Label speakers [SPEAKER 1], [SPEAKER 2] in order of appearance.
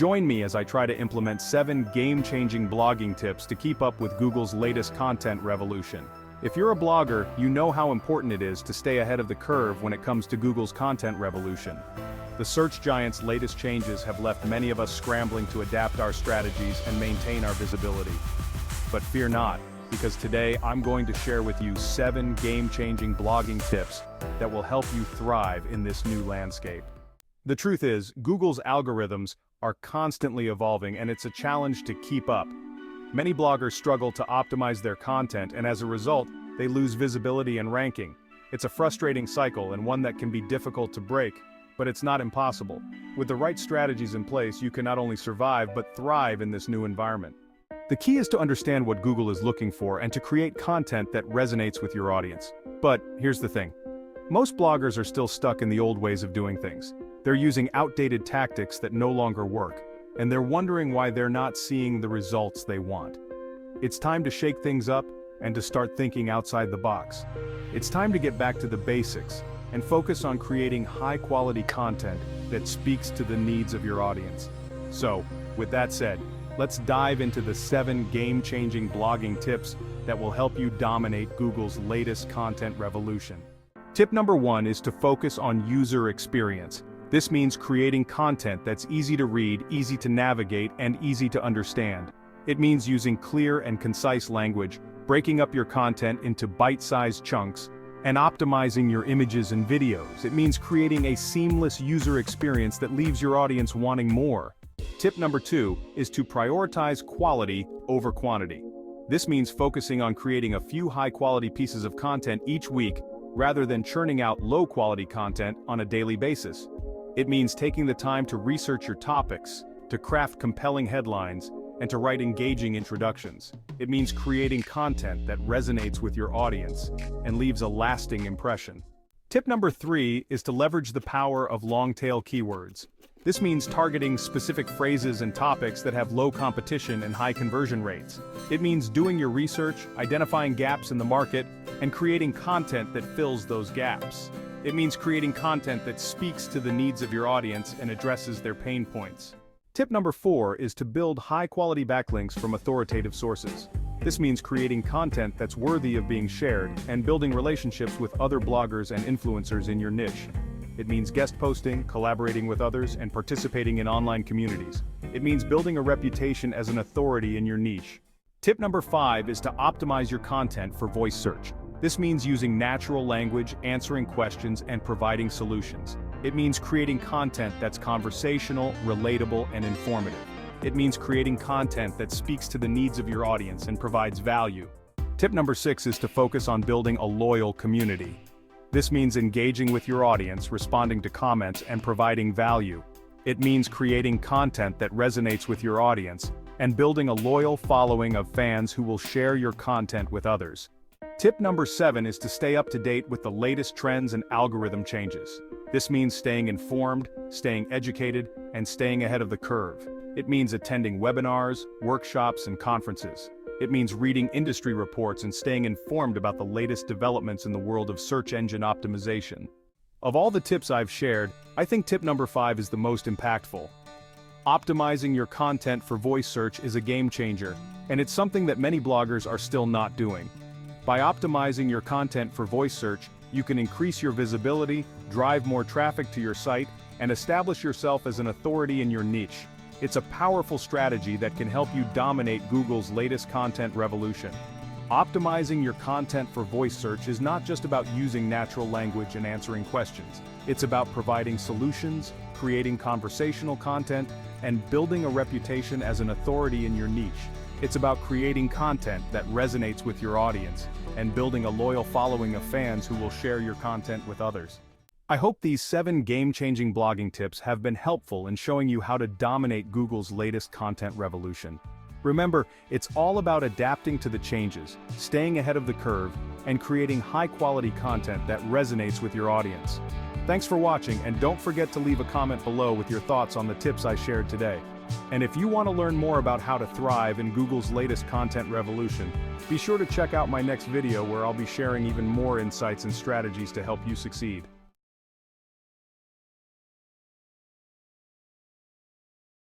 [SPEAKER 1] Join me as I try to implement 7 game-changing blogging tips to keep up with Google's latest content revolution. If you're a blogger, you know how important it is to stay ahead of the curve when it comes to Google's content revolution. The search giant's latest changes have left many of us scrambling to adapt our strategies and maintain our visibility. But fear not, because today I'm going to share with you 7 game-changing blogging tips that will help you thrive in this new landscape. The truth is, Google's algorithms are constantly evolving, and it's a challenge to keep up. Many bloggers struggle to optimize their content, and as a result, they lose visibility and ranking. It's a frustrating cycle and one that can be difficult to break, but it's not impossible. With the right strategies in place, you can not only survive but thrive in this new environment. The key is to understand what Google is looking for and to create content that resonates with your audience. But here's the thing. Most bloggers are still stuck in the old ways of doing things. They're using outdated tactics that no longer work, and they're wondering why they're not seeing the results they want. It's time to shake things up and to start thinking outside the box. It's time to get back to the basics and focus on creating high-quality content that speaks to the needs of your audience. So, with that said, let's dive into the 7 game-changing blogging tips that will help you dominate Google's latest content revolution. Tip number 1 is to focus on user experience. This means creating content that's easy to read, easy to navigate, and easy to understand. It means using clear and concise language, breaking up your content into bite-sized chunks, and optimizing your images and videos. It means creating a seamless user experience that leaves your audience wanting more. Tip number 2 is to prioritize quality over quantity. This means focusing on creating a few high-quality pieces of content each week, rather than churning out low-quality content on a daily basis. It means taking the time to research your topics, to craft compelling headlines, and to write engaging introductions. It means creating content that resonates with your audience and leaves a lasting impression. Tip number 3 is to leverage the power of long-tail keywords. This means targeting specific phrases and topics that have low competition and high conversion rates. It means doing your research, identifying gaps in the market, and creating content that fills those gaps. It means creating content that speaks to the needs of your audience and addresses their pain points. Tip number 4 is to build high-quality backlinks from authoritative sources. This means creating content that's worthy of being shared and building relationships with other bloggers and influencers in your niche. It means guest posting, collaborating with others, and participating in online communities. It means building a reputation as an authority in your niche. Tip number 5 is to optimize your content for voice search. This means using natural language, answering questions, and providing solutions. It means creating content that's conversational, relatable, and informative. It means creating content that speaks to the needs of your audience and provides value. Tip number 6 is to focus on building a loyal community. This means engaging with your audience, responding to comments, and providing value. It means creating content that resonates with your audience and building a loyal following of fans who will share your content with others. Tip number 7 is to stay up to date with the latest trends and algorithm changes. This means staying informed, staying educated, and staying ahead of the curve. It means attending webinars, workshops, and conferences. It means reading industry reports and staying informed about the latest developments in the world of search engine optimization. Of all the tips I've shared, I think tip number 5 is the most impactful. Optimizing your content for voice search is a game changer, and it's something that many bloggers are still not doing. By optimizing your content for voice search, you can increase your visibility, drive more traffic to your site, and establish yourself as an authority in your niche. It's a powerful strategy that can help you dominate Google's latest content revolution. Optimizing your content for voice search is not just about using natural language and answering questions. It's about providing solutions, creating conversational content, and building a reputation as an authority in your niche. It's about creating content that resonates with your audience and building a loyal following of fans who will share your content with others. I hope these 7 game-changing blogging tips have been helpful in showing you how to dominate Google's latest content revolution. Remember, it's all about adapting to the changes, staying ahead of the curve, and creating high-quality content that resonates with your audience. Thanks for watching, and don't forget to leave a comment below with your thoughts on the tips I shared today. And if you want to learn more about how to thrive in Google's latest content revolution, be sure to check out my next video where I'll be sharing even more insights and strategies to help you succeed.